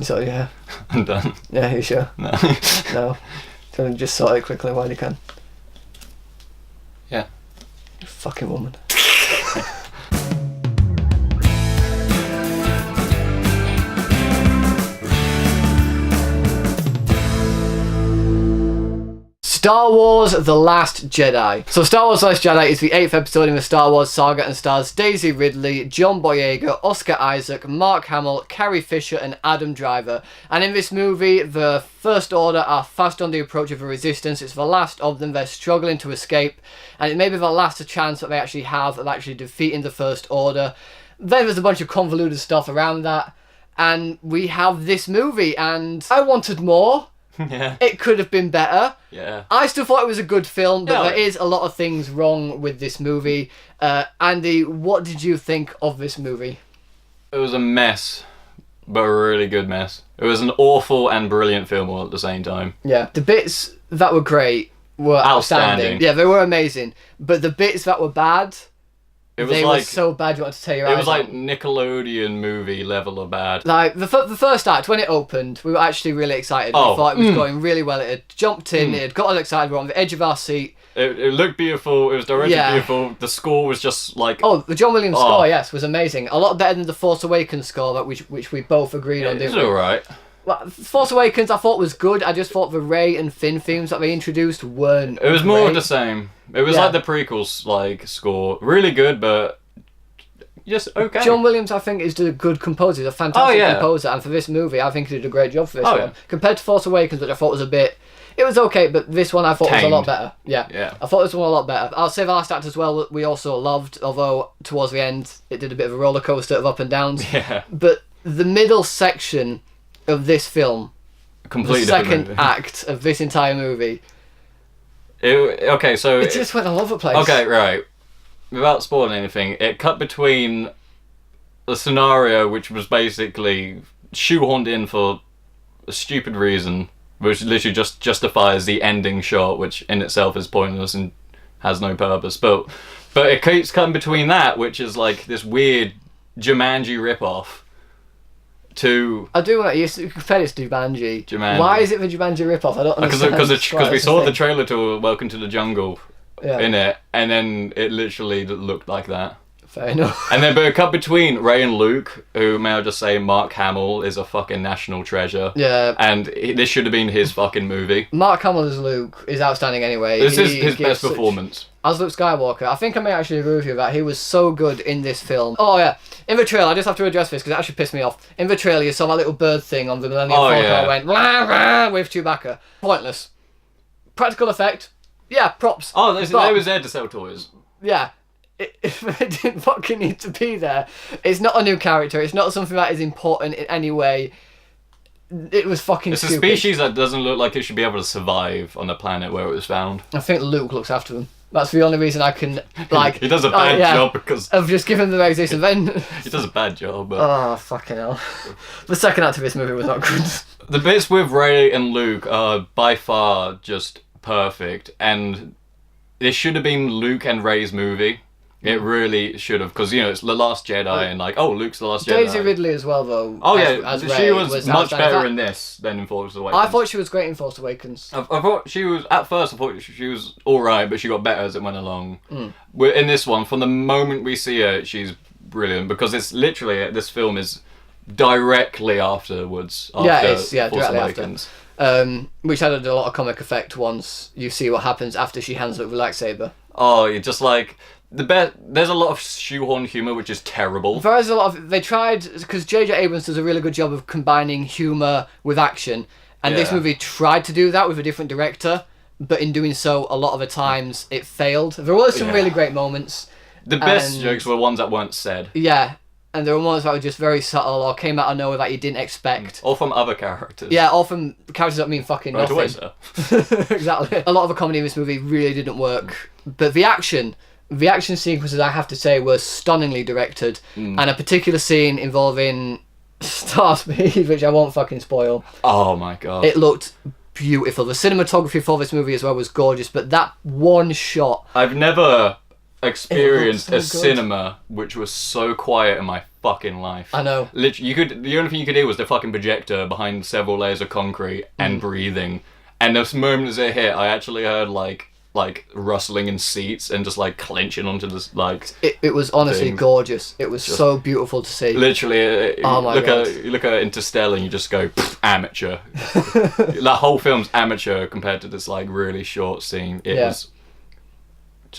So yeah. I'm done. Yeah, you sure? No. No. So just sort it quickly while you can. Yeah. You fucking woman. Star Wars The Last Jedi. So Star Wars The Last Jedi is the 8th episode in the Star Wars saga and stars Daisy Ridley, John Boyega, Oscar Isaac, Mark Hamill, Carrie Fisher and Adam Driver. And in this movie, the First Order are fast on the approach of the Resistance. It's the last of them. They're struggling to escape. And it may be the last chance that they actually have of actually defeating the First Order. Then there's a bunch of convoluted stuff around that. And we have this movie, and I wanted more. Yeah. It could have been better. Yeah. I still thought it was a good film, but Yeah. there is a lot of things wrong with this movie. Andy, what did you think of this movie? It was a mess, but a really good mess. It was an awful and brilliant film all at the same time. Yeah. The bits that were great were outstanding. Yeah, they were amazing. But the bits that were bad, they were so bad you wanted to tear your eyes out. It was like Nickelodeon movie level of bad. Like, the first act, when it opened, we were actually really excited. We thought it was going really well. It had jumped in, it had got us excited. We were on the edge of our seat. It looked beautiful. It was directed beautiful. The score was just like... Oh, the John Williams score, yes, was amazing. A lot better than the Force Awakens score, which we both agreed on, didn't we? It was alright. Well, Force Awakens I thought was good. I just thought the Rey and Finn themes that they introduced weren't It was more great. of the same. It was like the prequels like score. Really good, but just okay. John Williams, I think, is a good composer. He's a fantastic composer, and for this movie, I think he did a great job for this one. Compared to Force Awakens, which I thought was a bit... It was okay, but this one I thought was a lot better. Yeah. I thought this one was a lot better. I'll say the last act as well, we also loved, although towards the end, it did a bit of a roller coaster of up and downs. Yeah. But the middle section of this film, completely the second act of this entire movie, it just went all over the place. Okay, right. Without spoiling anything, it cut between a scenario which was basically shoehorned in for a stupid reason, which literally just justifies the ending shot, which in itself is pointless and has no purpose. But it keeps cutting between that, which is like this weird Jumanji ripoff. I do want to compare this to Jumanji. Why is it the Jumanji ripoff? I don't understand. Because we saw the trailer to Welcome to the Jungle in it, and then it literally looked like that. Fair enough. And then, but it cut between Ray and Luke, who, may I just say, Mark Hamill is a fucking national treasure. Yeah. And this should have been his fucking movie. Mark Hamill as Luke is outstanding anyway. This is his best performance. As Luke Skywalker, I think I may actually agree with you that he was so good in this film. Oh yeah, in the trailer, I just have to address this because it actually pissed me off. In the trailer, you saw that little bird thing on the Millennium Falcon. I went, blah, blah, with Chewbacca. Pointless. Practical effect. Yeah, props. Oh, they was there to sell toys. Yeah. If it didn't fucking need to be there. It's not a new character. It's not something that is important in any way. It was fucking stupid. It's a species that doesn't look like it should be able to survive on the planet where it was found. I think Luke looks after them. That's the only reason I can, like... He does a bad job because... I've just given them their existence. Then... He does a bad job, but... Oh, fucking hell. The second act of this movie was not good. The bits with Ray and Luke are by far just perfect, and this should have been Luke and Ray's movie. It really should have, because, you know, it's The Last Jedi, and like, oh, Luke's The Last Jedi. Daisy Ridley as well, though. Oh, as Ray, she was much better in this than in Force Awakens. I thought she was great in Force Awakens. I thought she was, at first I thought she was alright, but she got better as it went along. In this one, from the moment we see her, she's brilliant, because it's literally, this film is directly afterwards. Force Awakens. After. Which added a lot of comic effect once you see what happens after she hands Luke the lightsaber. Oh, you're just like... There's a lot of shoehorn humour, which is terrible. There's a lot of... They tried... Because J.J. Abrams does a really good job of combining humour with action. And this movie tried to do that with a different director. But in doing so, a lot of the times, it failed. There were some really great moments. The best jokes were ones that weren't said. Yeah. And there were moments that were just very subtle or came out of nowhere that you didn't expect. Or from other characters. Yeah, or from characters that mean fucking nothing. Exactly. A lot of the comedy in this movie really didn't work. But the action sequences, I have to say, were stunningly directed. And a particular scene involving Starspeed, which I won't fucking spoil. Oh my god. It looked beautiful. The cinematography for this movie as well was gorgeous, but that one shot... I've never experienced so a good. cinema which was so quiet in my fucking life. I know. Literally, the only thing you could hear was the fucking projector behind several layers of concrete and breathing. And the moment as it hit, I actually heard like rustling in seats and just like clenching onto this like. It was honestly things. gorgeous. It was so beautiful to see. Literally, Oh my God. you look at Interstellar and you just go amateur. That whole film's amateur compared to this like really short scene. It was.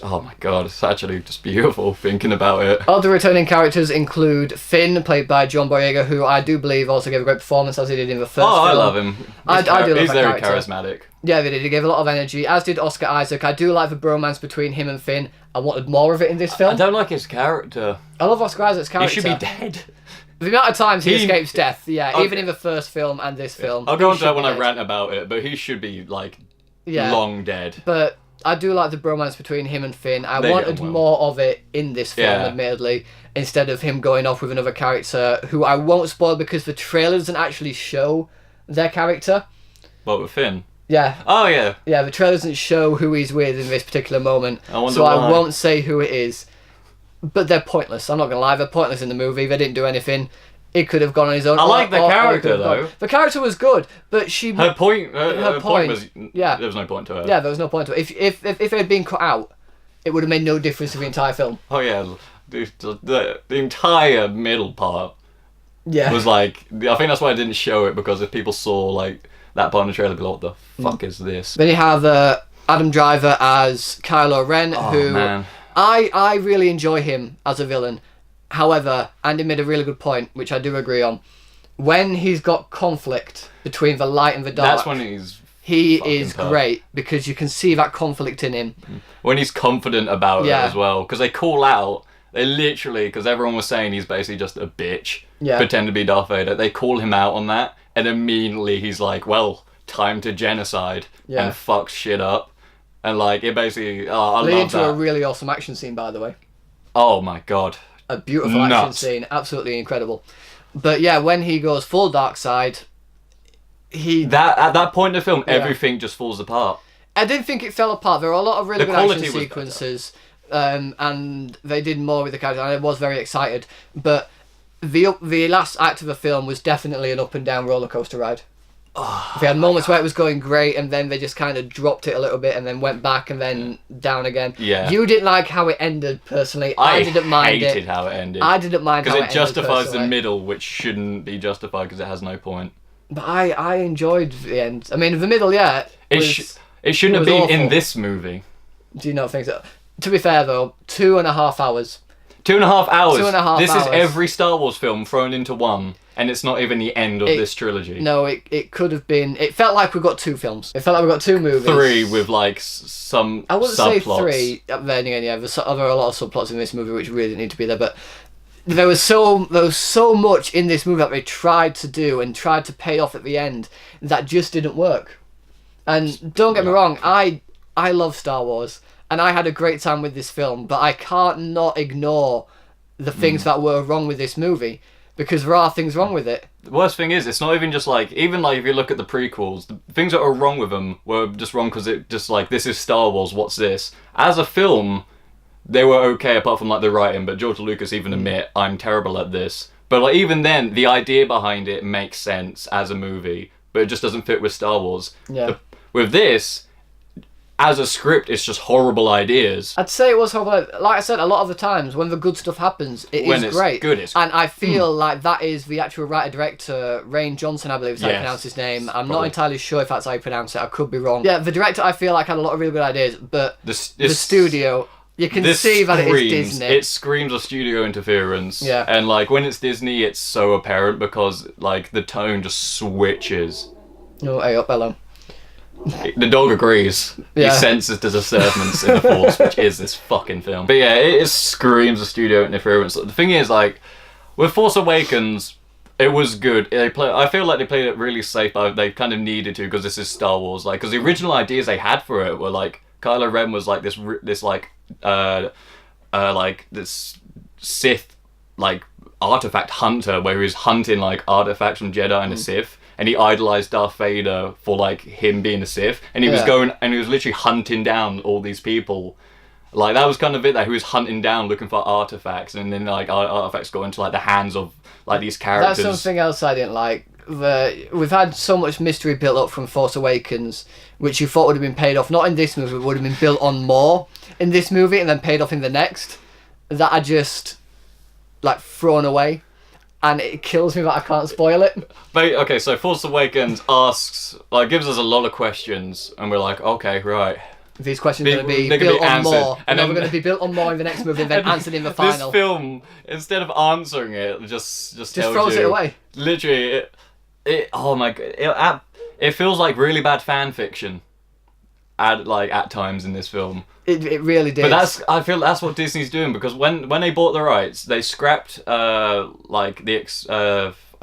Oh my God, it's actually just beautiful thinking about it. Other returning characters include Finn, played by John Boyega, who I do believe also gave a great performance as he did in the first film. I love him. I do love He's that very character. charismatic. Yeah, he gave a lot of energy, as did Oscar Isaac. I do like the bromance between him and Finn. I wanted more of it in this film. I don't like his character. I love Oscar Isaac's He character. should be dead. The amount of times he He- escapes death, Okay. even in the first film and this film. I'll go he on to that should when be I dead. rant about it, but he should be like Yeah. long dead. But I do like the bromance between him and Finn. I They get wanted on well. more of it in this film, Yeah. admittedly, instead of him going off with another character who I won't spoil because the trailer doesn't actually show their character. What with Finn? Yeah, Oh yeah. the trailer doesn't show who he's with in this particular moment, I wonder so why. I won't say who it is. But they're pointless. I'm not gonna lie, they're pointless in the movie. They didn't do anything. It could have gone on his own. I like the or he character, could have gone- though. The character was good, but she. Her point. Her point point, was. yeah. There was no point to her. Yeah, there was no point to it. If it had been cut out, it would have made no difference to the entire film. Oh yeah. The entire middle part Yeah. was like. I think that's why I didn't show it, because if people saw like that part in the trailer, they'd be like, "What the fuck is this?" Then you have Adam Driver as Kylo Ren, who man. I really enjoy him as a villain. However, Andy made a really good point, which I do agree on. When he's got conflict between the light and the dark, That's when he's. he fucking is perfect. great because you can see that conflict in him. When he's confident about Yeah. it as well, because they call out. They literally, because everyone was saying he's basically just a bitch, Yeah. pretend to be Darth Vader. They call him out on that, and immediately he's like, "Well, time to genocide Yeah. and fuck shit up," and like it basically. Oh, I Leading love to that. a really awesome action scene, by the way. Oh my God. A beautiful action Nuts. scene, absolutely incredible. But yeah, when he goes full dark side, That at that point in the film, Yeah. everything just falls apart. I didn't think it fell apart. There were a lot of really The good action quality was sequences, and they did more with the character. And I was very excited, but the last act of the film was definitely an up and down roller coaster ride. They had moments where it was going great, and then they just kind of dropped it a little bit, and then went back, and then down again. Yeah. You didn't like how it ended, personally. I didn't mind hated it. how it ended. I didn't mind how because it it justifies ended, the personally. middle, which shouldn't be justified because it has no point. But I enjoyed the end. I mean, the middle, yeah. It shouldn't have was been in awful. this movie. Do you not think so? To be fair, though, 2.5 hours. 2.5 hours. 2.5 This hours. is every Star Wars film thrown into one, and it's not even the end of It- this trilogy. No, it could have been. It felt like we got 2 films. It felt like we got 2 movies. 3 with like some I wouldn't subplots. say 3. Then again, yeah, there are a lot of subplots in this movie which really didn't need to be there. But there was so much in this movie that they tried to do and tried to pay off at the end that just didn't work. And don't get me wrong, I love Star Wars and I had a great time with this film, but I can't not ignore the things that were wrong with this movie because there are things wrong with it. The worst thing is, it's not even just like, even like if you look at the prequels, the things that are wrong with them were just wrong because it just like, this is Star Wars, what's this? As a film, they were okay apart from like the writing, but George Lucas even admit, I'm terrible at this. But like even then, the idea behind it makes sense as a movie, but it just doesn't fit with Star Wars. Yeah. With this, as a script, it's just horrible ideas. I'd say it was horrible. Like I said, a lot of the times when the good stuff happens, When is it's great. good, it's- and I feel like that is the actual writer-director, Rian Johnson, I believe is how you Yes, pronounce his name. I'm not probably. entirely sure if that's how you pronounce it. I could be wrong. Yeah, the director I feel like had a lot of really good ideas, but the This studio, you can this see that it is screams- Disney. It screams of studio interference. Yeah. And like when it's Disney, it's so apparent because like the tone just switches. Oh, hey up, hello. The dog agrees. Yeah. He senses the disturbance in the Force, which is this fucking film. But yeah, it screams of studio interference. The thing is, like, with Force Awakens, it was good. I feel like they played it really safe, but they kind of needed to because this is Star Wars. Like, because the original ideas they had for it were like Kylo Ren was like this this Sith like artifact hunter, where he was hunting like artifacts from Jedi and the Sith. And he idolized Darth Vader for like him being a Sith, and he was Yeah. going and he was literally hunting down all these people, Like, that was kind of it, that he was hunting down, looking for artifacts, and then, like, artifacts go into, like, the hands of, like, these characters. That's something else I didn't like. We've had so much mystery built up from Force Awakens, which you thought would have been paid off, not in this movie, but would have been built on more in this movie and then paid off in the next, that are just, like, thrown away. And it kills me that I can't spoil it. But, okay, so Force Awakens asks, like, gives us a lot of questions, and we're like, okay, right. These questions are going to be built on more, and then we're going to be built on more in the next movie, and then answered in the final. This film, instead of answering it, just tells throws you, it away. Literally, oh my god, it feels like really bad fan fiction. At times in this film. It really did. But I feel that's what Disney's doing, because when they bought the rights, they scrapped I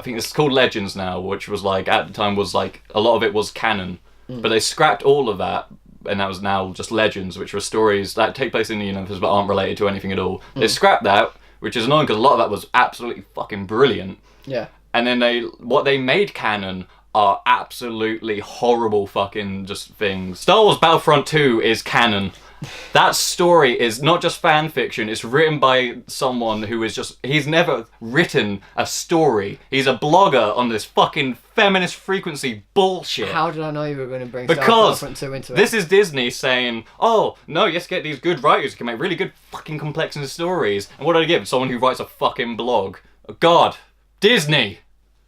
think it's called Legends now, which was like at the time was like a lot of it was canon, but they scrapped all of that, and that was now just Legends, which were stories that take place in the universe but aren't related to anything at all. They scrapped that, which is annoying because a lot of that was absolutely fucking brilliant. Yeah. And then what they made canon are absolutely horrible fucking just things. Star Wars Battlefront 2 is canon. That story is not just fan fiction, it's written by someone who is he's never written a story. He's a blogger on this fucking feminist frequency bullshit. How did I know you were going to bring Star Wars Battlefront 2 into it? This is Disney saying, oh, no, you get these good writers who can make really good fucking complex stories. And what do I give? Someone who writes a fucking blog. God. Disney!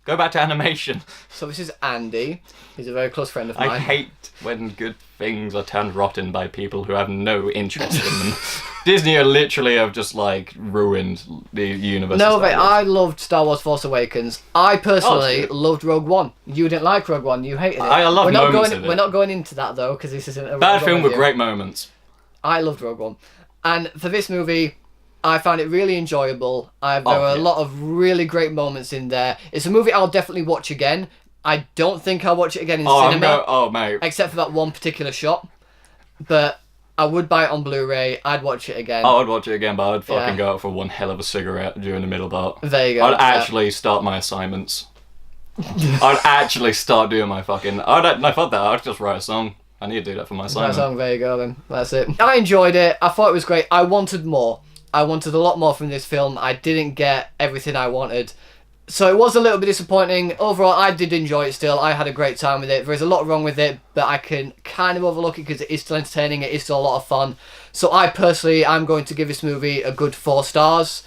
Go back to animation. So this is Andy. He's a very close friend of mine. I hate when good things are turned rotten by people who have no interest in them. Disney are literally have just like ruined the universe. No, but I loved Star Wars Force Awakens. I personally loved Rogue One. You didn't like Rogue One. You hated it. I love moments of it. We're not going into that though, because this isn't a bad film with great moments. I loved Rogue One, and for this movie, I found it really enjoyable. There were a lot of really great moments in there. It's a movie I'll definitely watch again. I don't think I'll watch it again in cinema. Mate. Except for that one particular shot. But I would buy it on Blu-ray. I'd watch it again. I'd watch it again, but I'd fucking go out for one hell of a cigarette during the middle part. There you go. I'd actually start my assignments. I'd actually start doing my fucking... fuck that. I'd just write a song. I need to do that for my assignment. Right song, there you go then. That's it. I enjoyed it. I thought it was great. I wanted more. I wanted a lot more from this film. I didn't get everything I wanted. So it was a little bit disappointing. Overall, I did enjoy it still. I had a great time with it. There's a lot wrong with it, but I can kind of overlook it because it is still entertaining. It is still a lot of fun. So I'm going to give this movie a good 4 stars.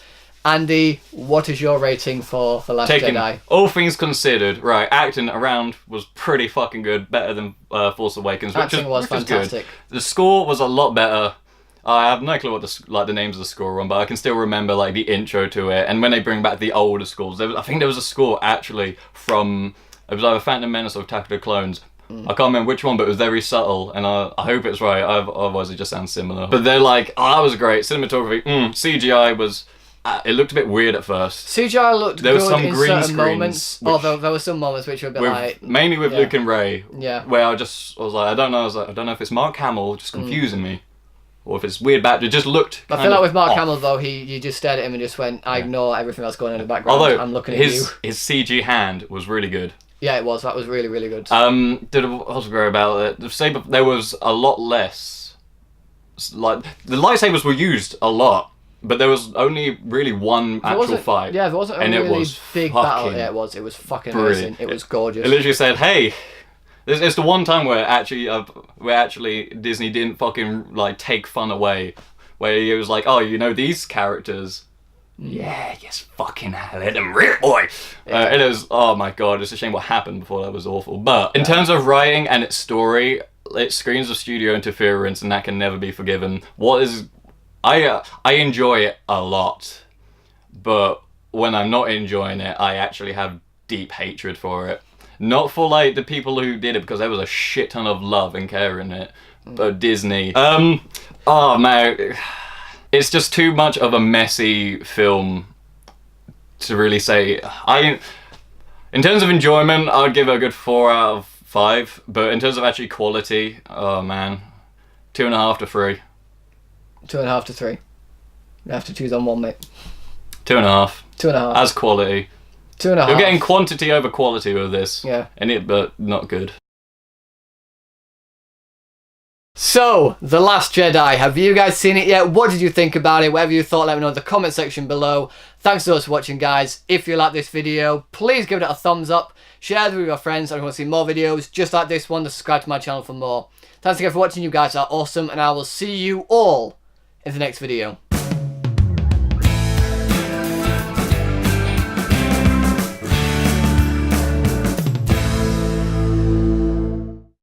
Andy, what is your rating for The Last Jedi? All things considered, right, acting around was pretty fucking good. Better than Force Awakens, which was fantastic. Good. The score was a lot better. I have no clue what the names of the score were, but I can still remember like the intro to it. And when they bring back the older scores, I think there was a score actually from it was either Phantom Menace or Attack of the Clones. I can't remember which one, but it was very subtle, and I hope it's right. Otherwise, it just sounds similar. But they're like, that was great cinematography. CGI was. It looked a bit weird at first. CGI looked there good was some in green certain moments. Although there were some moments which were a bit like... Mainly with Luke and Rey. Yeah. Where I was like, I don't know if it's Mark Hamill just confusing me. Or if it's weird back, it just looked I feel like with Mark Hamill though, you just stared at him and just went, I ignore everything that's going on in the background. Although I'm looking at you. His CG hand was really good. Yeah, it was. That was really, really good. I was great about it. There was a lot less. Like the lightsabers were used a lot, but there was only really one actual fight. Yeah, there wasn't a really big battle. Yeah, it was. It was fucking amazing. It was gorgeous. It literally said, "Hey." It's the one time where actually Disney didn't fucking like take fun away, where it was like, oh, you know these characters, yeah, yes, fucking let them rip, boy. It was, oh my god, it's a shame what happened before. That was awful. But in terms of writing and its story, it screams of studio interference, and that can never be forgiven. I enjoy it a lot, but when I'm not enjoying it, I actually have deep hatred for it. Not for like the people who did it, because there was a shit ton of love and care in it, but Disney. Oh man, it's just too much of a messy film to really say. In terms of enjoyment, I'd give it a good 4 out of 5, but in terms of actually quality, oh man, 2.5 to 3. 2.5 to 3. You have to choose on one, mate. 2.5. 2.5. As quality. 2.5. You're getting quantity over quality with this. Yeah. But not good. So, The Last Jedi, have you guys seen it yet? What did you think about it? Whatever you thought, let me know in the comment section below. Thanks so much for watching, guys. If you like this video, please give it a thumbs up, share it with your friends, and if you want to see more videos just like this one, subscribe to my channel for more. Thanks again for watching, you guys are awesome, and I will see you all in the next video.